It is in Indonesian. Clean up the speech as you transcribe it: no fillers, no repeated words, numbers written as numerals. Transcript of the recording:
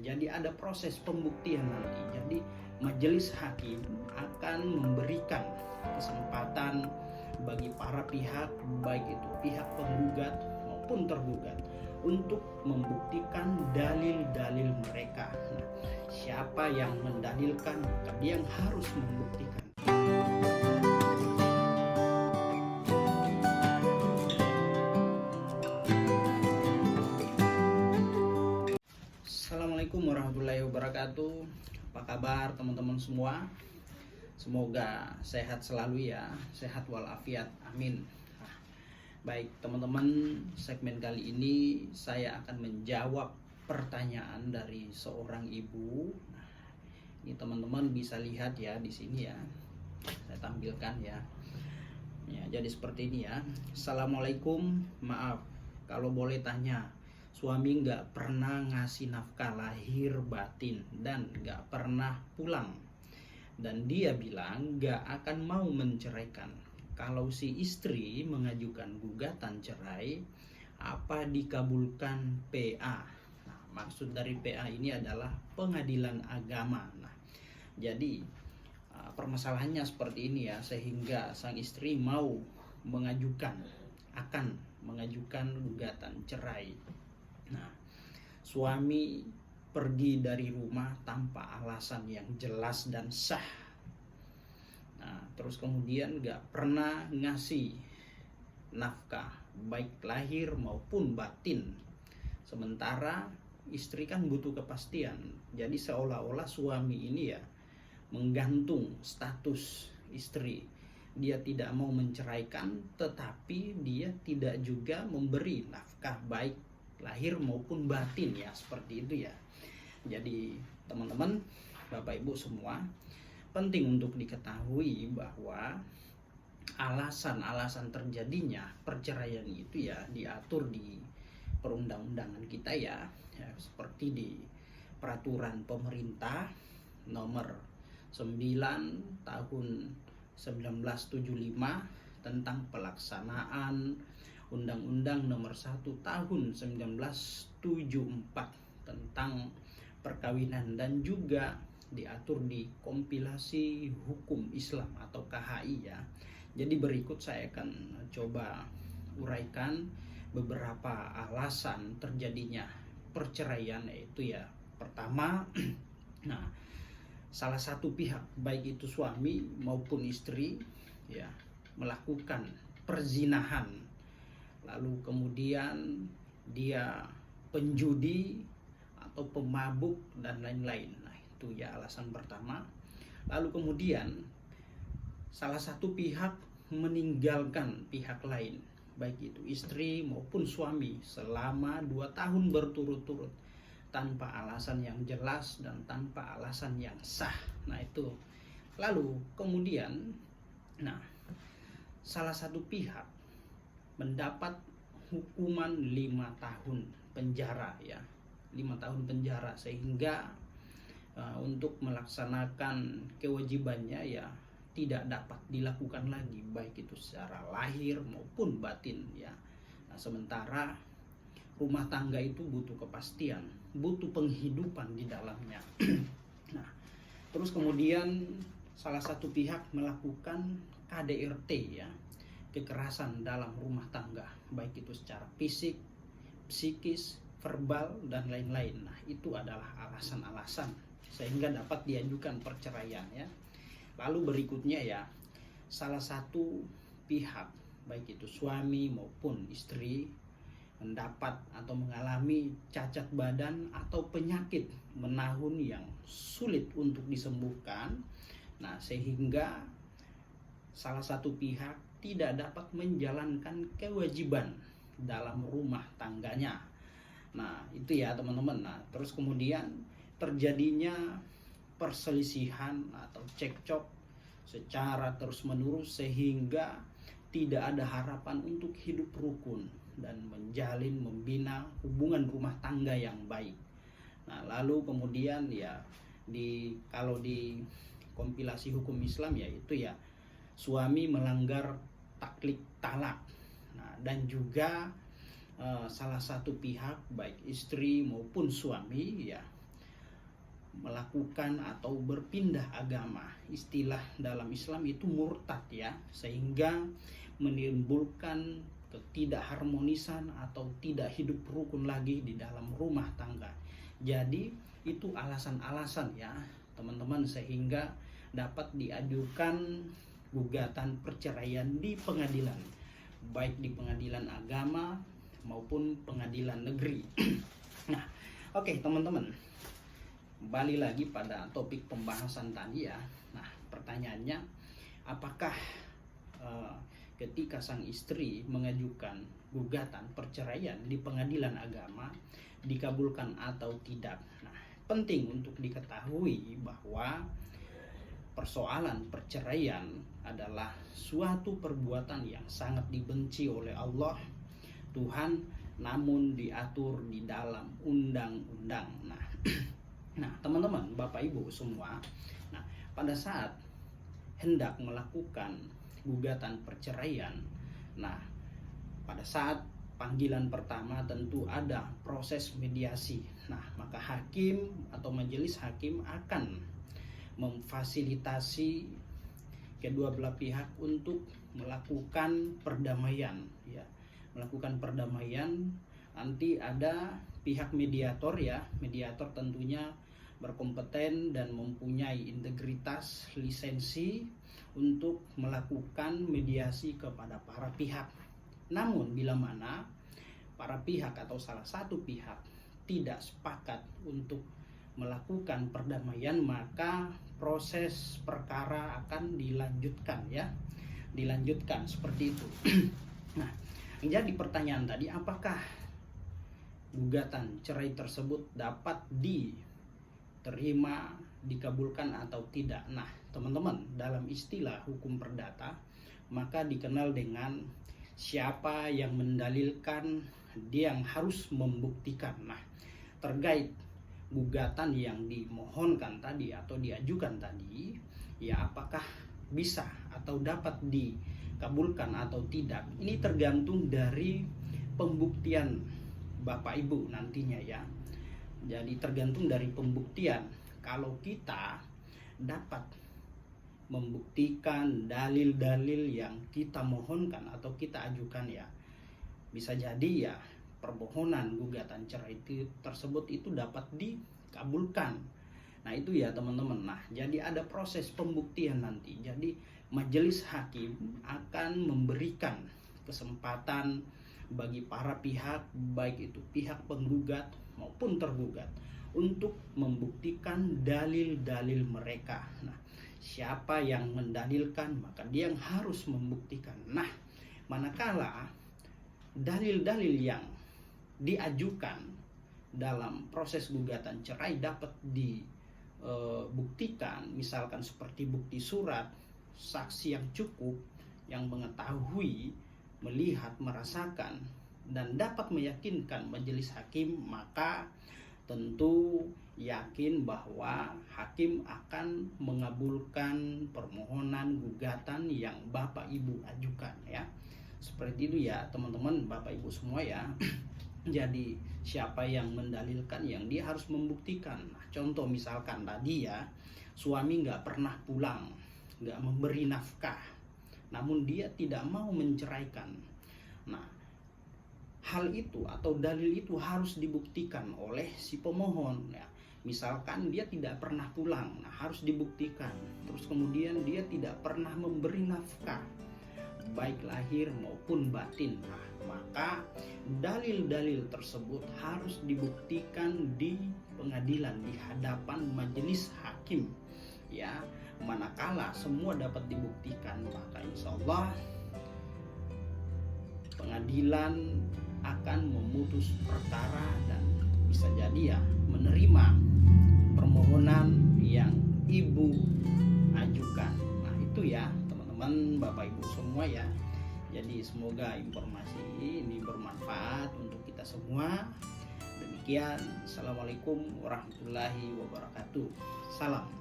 Jadi ada proses pembuktian nanti. Jadi majelis hakim akan memberikan kesempatan bagi para pihak, baik itu pihak penggugat maupun tergugat, untuk membuktikan dalil-dalil mereka. Nah, siapa yang mendalilkan, maka dia yang harus membuktikan. Assalamualaikum warahmatullahi wabarakatuh. Apa kabar teman-teman semua? Semoga sehat selalu ya, sehat walafiat, amin. Baik teman-teman, segmen kali ini saya akan menjawab pertanyaan dari seorang ibu. Ini teman-teman bisa lihat ya di sini ya, saya tampilkan ya. Ya, jadi seperti ini ya. Assalamualaikum, maaf kalau boleh tanya, suami nggak pernah ngasih nafkah lahir batin dan nggak pernah pulang. Dan dia bilang nggak akan mau menceraikan. Kalau si istri mengajukan gugatan cerai, apa dikabulkan PA. Nah, maksud dari PA ini adalah pengadilan agama. Nah, jadi permasalahannya seperti ini ya, sehingga sang istri mau akan mengajukan gugatan cerai. Nah, suami pergi dari rumah tanpa alasan yang jelas dan sah. Nah, terus kemudian gak pernah ngasih nafkah baik lahir maupun batin. Sementara istri kan butuh kepastian. Jadi seolah-olah suami ini ya menggantung status istri. Dia tidak mau menceraikan, tetapi dia tidak juga memberi nafkah baik lahir maupun batin ya, seperti itu ya. Jadi teman-teman, Bapak Ibu semua, penting untuk diketahui bahwa alasan-alasan terjadinya perceraian itu ya diatur di perundang-undangan kita ya, seperti di peraturan pemerintah nomor 9 tahun 1975 tentang pelaksanaan Undang-Undang nomor 1 tahun 1974 tentang perkawinan, dan juga diatur di kompilasi hukum Islam atau KHI ya. Jadi berikut saya akan coba uraikan beberapa alasan terjadinya perceraian, yaitu ya pertama, nah, salah satu pihak baik itu suami maupun istri ya melakukan perzinahan, lalu kemudian dia penjudi atau pemabuk dan lain-lain. Nah, itu ya alasan pertama. Lalu kemudian salah satu pihak meninggalkan pihak lain, baik itu istri maupun suami, selama 2 tahun berturut-turut tanpa alasan yang jelas dan tanpa alasan yang sah. Nah, itu. Lalu kemudian salah satu pihak mendapat hukuman 5 tahun penjara ya. 5 tahun penjara, sehingga untuk melaksanakan kewajibannya ya tidak dapat dilakukan lagi, baik itu secara lahir maupun batin ya. Nah, sementara rumah tangga itu butuh kepastian, butuh penghidupan di dalamnya. Nah, terus kemudian salah satu pihak melakukan KDRT ya, kekerasan dalam rumah tangga, baik itu secara fisik, psikis, verbal dan lain-lain. Nah, itu adalah alasan-alasan sehingga dapat diajukan perceraian ya. Lalu berikutnya ya, salah satu pihak baik itu suami maupun istri mendapat atau mengalami cacat badan atau penyakit menahun yang sulit untuk disembuhkan. Nah, sehingga salah satu pihak tidak dapat menjalankan kewajiban dalam rumah tangganya. Nah, itu ya teman-teman. Nah, terus kemudian terjadinya perselisihan atau cekcok secara terus-menerus, sehingga tidak ada harapan untuk hidup rukun dan menjalin, membina hubungan rumah tangga yang baik. Nah, lalu kemudian ya kalau di kompilasi hukum Islam ya itu ya suami melanggar taklid talak. Nah, dan juga salah satu pihak baik istri maupun suami ya melakukan atau berpindah agama. Istilah dalam Islam itu murtad ya, sehingga menimbulkan ketidakharmonisan atau tidak hidup rukun lagi di dalam rumah tangga. Jadi itu alasan-alasan ya teman-teman, sehingga dapat diajukan gugatan perceraian di pengadilan, baik di pengadilan agama maupun pengadilan negeri. Nah, oke teman-teman, kembali lagi pada topik pembahasan tadi ya. Nah, pertanyaannya, apakah ketika sang istri mengajukan gugatan perceraian di pengadilan agama dikabulkan atau tidak? Nah, penting untuk diketahui bahwa persoalan perceraian adalah suatu perbuatan yang sangat dibenci oleh Allah Tuhan, namun diatur di dalam undang-undang. Nah, teman-teman, Bapak Ibu semua, nah pada saat hendak melakukan gugatan perceraian, nah pada saat panggilan pertama tentu ada proses mediasi. Nah, maka hakim atau majelis hakim akan memfasilitasi kedua belah pihak untuk melakukan perdamaian ya, melakukan perdamaian. Nanti ada pihak mediator ya, mediator tentunya berkompeten dan mempunyai integritas lisensi untuk melakukan mediasi kepada para pihak. Namun bila mana para pihak atau salah satu pihak tidak sepakat untuk melakukan perdamaian, maka proses perkara akan dilanjutkan ya, dilanjutkan seperti itu. Nah, jadi pertanyaan tadi, apakah gugatan cerai tersebut dapat diterima, dikabulkan atau tidak? Nah, teman-teman, dalam istilah hukum perdata maka dikenal dengan siapa yang mendalilkan, dia yang harus membuktikan. Nah, terkait gugatan yang dimohonkan tadi atau diajukan tadi, ya apakah bisa atau dapat dikabulkan atau tidak, ini tergantung dari pembuktian Bapak Ibu nantinya ya. Jadi tergantung dari pembuktian. Kalau kita dapat membuktikan dalil-dalil yang kita mohonkan atau kita ajukan ya, bisa jadi ya permohonan gugatan cerai tersebut itu dapat dikabulkan. Nah, itu ya teman-teman. Nah, jadi ada proses pembuktian nanti. Jadi majelis hakim akan memberikan kesempatan bagi para pihak, baik itu pihak penggugat maupun tergugat, untuk membuktikan dalil-dalil mereka. Nah, siapa yang mendalilkan, maka dia yang harus membuktikan. Nah, manakala dalil-dalil yang diajukan dalam proses gugatan cerai dapat dibuktikan, misalkan seperti bukti surat, saksi yang cukup, yang mengetahui, melihat, merasakan, dan dapat meyakinkan majelis hakim, maka tentu yakin bahwa hakim akan mengabulkan permohonan gugatan yang Bapak Ibu ajukan ya. Seperti itu ya teman-teman, Bapak Ibu semua ya. Jadi siapa yang mendalilkan, yang dia harus membuktikan. Nah, contoh misalkan tadi ya, suami nggak pernah pulang, nggak memberi nafkah, namun dia tidak mau menceraikan. Nah, hal itu atau dalil itu harus dibuktikan oleh si pemohon ya. Misalkan dia tidak pernah pulang, nah harus dibuktikan. Terus kemudian dia tidak pernah memberi nafkah, baik lahir maupun batin. Nah, maka dalil-dalil tersebut harus dibuktikan di pengadilan, di hadapan majelis hakim ya. Manakala semua dapat dibuktikan, maka insya Allah pengadilan akan memutus perkara dan bisa jadi ya menerima permohonan yang ibu ajukan. Nah, itu ya teman-teman, Bapak Ibu semua ya. Jadi semoga informasi ini bermanfaat untuk kita semua. Demikian, Assalamualaikum warahmatullahi wabarakatuh. Salam.